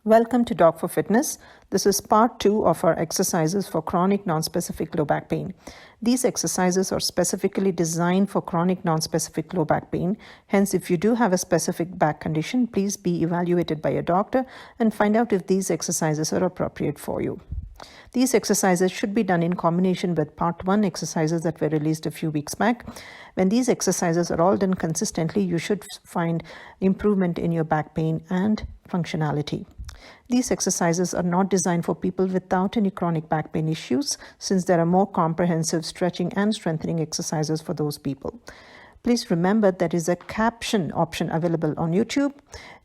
Welcome to Doc for Fitness. This is part 2 of our exercises for chronic non-specific low back pain. These exercises are specifically designed for chronic non-specific low back pain. Hence, if you do have a specific back condition, please be evaluated by a doctor and find out if these exercises are appropriate for you. These exercises should be done in combination with part 1 exercises that were released a few weeks back. When these exercises are all done consistently, you should find improvement in your back pain and functionality. These exercises are not designed for people without any chronic back pain issues, since there are more comprehensive stretching and strengthening exercises for those people. Please remember there is a caption option available on YouTube.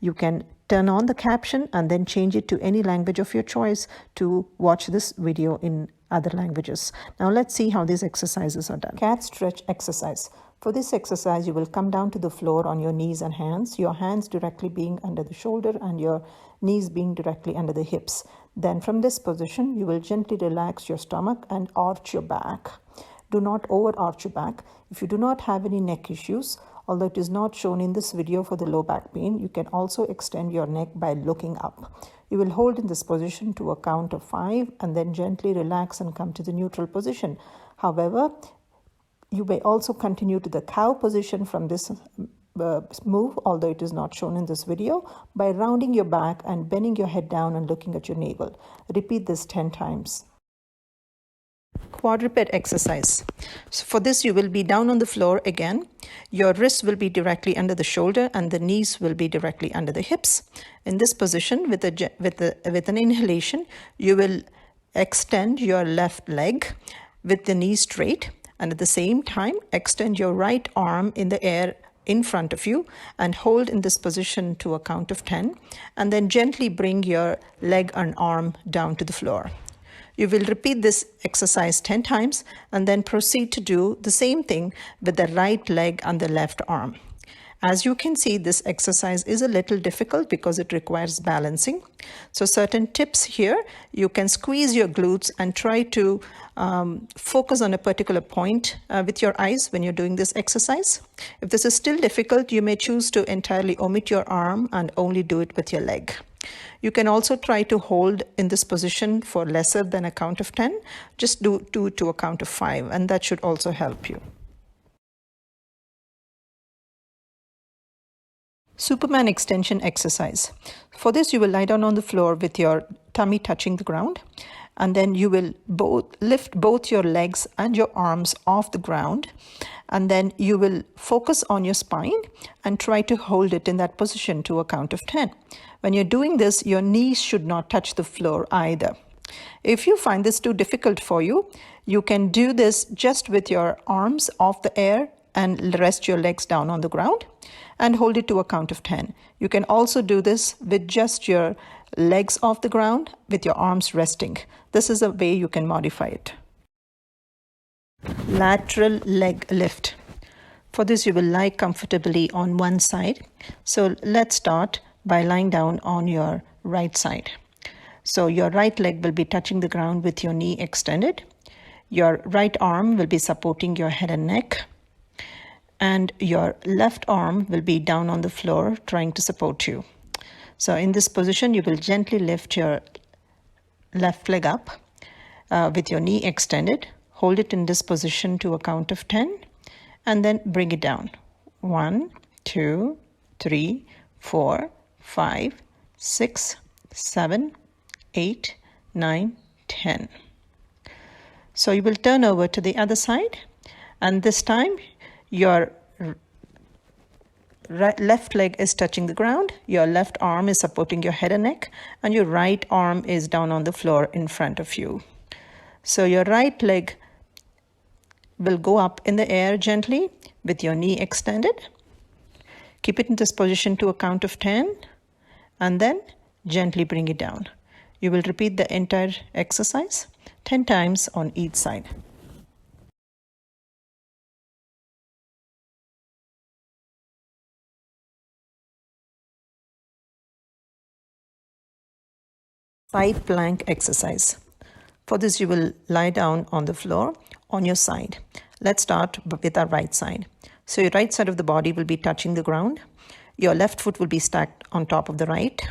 You can turn on the caption and then change it to any language of your choice to watch this video in other languages. Now let's see how these exercises are done. Cat stretch exercise. For this exercise, you will come down to the floor on your knees and hands, your hands directly being under the shoulder and your knees being directly under the hips. Then from this position, you will gently relax your stomach and arch your back. Do not over arch your back. If you do not have any neck issues, although it is not shown in this video for the low back pain, you can also extend your neck by looking up. You will hold in this position to a count of 5 and then gently relax and come to the neutral position. However, you may also continue to the cow position from this move, although it is not shown in this video, by rounding your back and bending your head down and looking at your navel. Repeat this 10 times. Quadruped exercise. So for this, you will be down on the floor again. Your wrists will be directly under the shoulder and the knees will be directly under the hips. In this position, with an inhalation, you will extend your left leg with the knee straight, and at the same time, extend your right arm in the air in front of you and hold in this position to a count of 10, and then gently bring your leg and arm down to the floor. You will repeat this exercise 10 times and then proceed to do the same thing with the right leg and the left arm. As you can see, this exercise is a little difficult because it requires balancing. So certain tips here, you can squeeze your glutes and try to focus on a particular point with your eyes when you're doing this exercise. If this is still difficult, you may choose to entirely omit your arm and only do it with your leg. You can also try to hold in this position for lesser than a count of 10. Just do to a count of 5, and that should also help you. Superman extension exercise. For this, you will lie down on the floor with your tummy touching the ground, and then you will lift both your legs and your arms off the ground, and then you will focus on your spine and try to hold it in that position to a count of 10. When you're doing this, your knees should not touch the floor either. If you find this too difficult for you, you can do this just with your arms off the air and rest your legs down on the ground and hold it to a count of 10. You can also do this with just your legs off the ground with your arms resting. This is a way you can modify it. Lateral leg lift. For this, you will lie comfortably on one side. So let's start by lying down on your right side. So your right leg will be touching the ground with your knee extended. Your right arm will be supporting your head and neck, and your left arm will be down on the floor trying to support you. So in this position, you will gently lift your left leg up with your knee extended. Hold it in this position to a count of 10, and then bring it down. 1, 2, 3, 4, 5, 6, 7, 8, 9, 10. So you will turn over to the other side, and this time your left leg is touching the ground, your left arm is supporting your head and neck, and your right arm is down on the floor in front of you. So your right leg will go up in the air gently with your knee extended. Keep it in this position to a count of 10, and then gently bring it down. You will repeat the entire exercise 10 times on each side. Side plank exercise. For this, you will lie down on the floor on your side. Let's start with our right side. So your right side of the body will be touching the ground. Your left foot will be stacked on top of the right.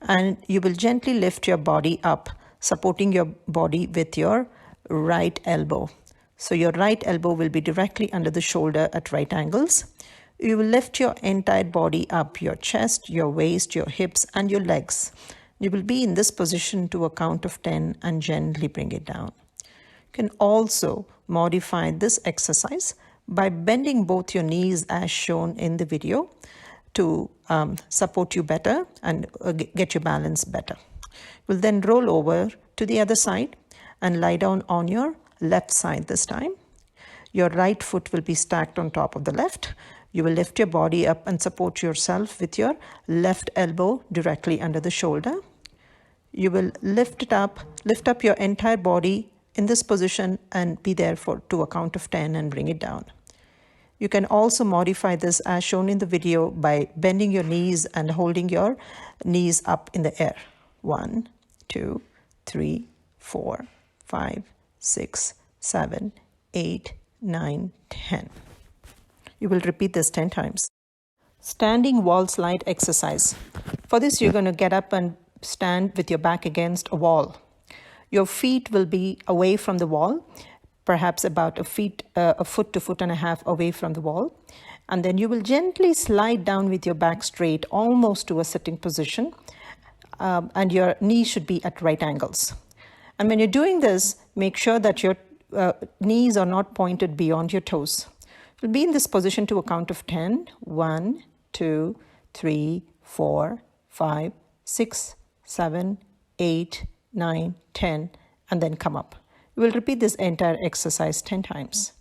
and you will gently lift your body up, supporting your body with your right elbow. So your right elbow will be directly under the shoulder at right angles. You will lift your entire body up, your chest, your waist, your hips, and your legs. You will be in this position to a count of 10 and gently bring it down. You can also modify this exercise by bending both your knees as shown in the video to support you better and get your balance better. You'll then roll over to the other side and lie down on your left side this time. Your right foot will be stacked on top of the left. You will lift your body up and support yourself with your left elbow directly under the shoulder. You will lift up your entire body in this position and be there to a count of 10 and bring it down. You can also modify this as shown in the video by bending your knees and holding your knees up in the air. 1, 2, 3, 4, 5, 6, 7, 8, 9, 10. You will repeat this 10 times. Standing wall slide exercise. For this, you're going to get up and stand with your back against a wall. Your feet will be away from the wall, perhaps about a foot to foot and a half away from the wall. And then you will gently slide down with your back straight, almost to a sitting position. And your knees should be at right angles. And when you're doing this, make sure that your knees are not pointed beyond your toes. You'll be in this position to a count of 10. 1, 2, 3, 4, 5, 6, 7, 8, 9, 10, and then come up. You will repeat this entire exercise 10 times.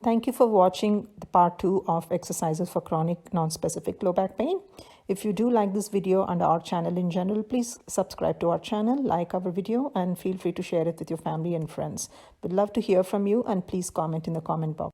Thank you for watching the part 2 of exercises for chronic non-specific low back pain. If you do like this video and our channel in general, please subscribe to our channel, like our video, and feel free to share it with your family and friends. We'd love to hear from you, and please comment in the comment box.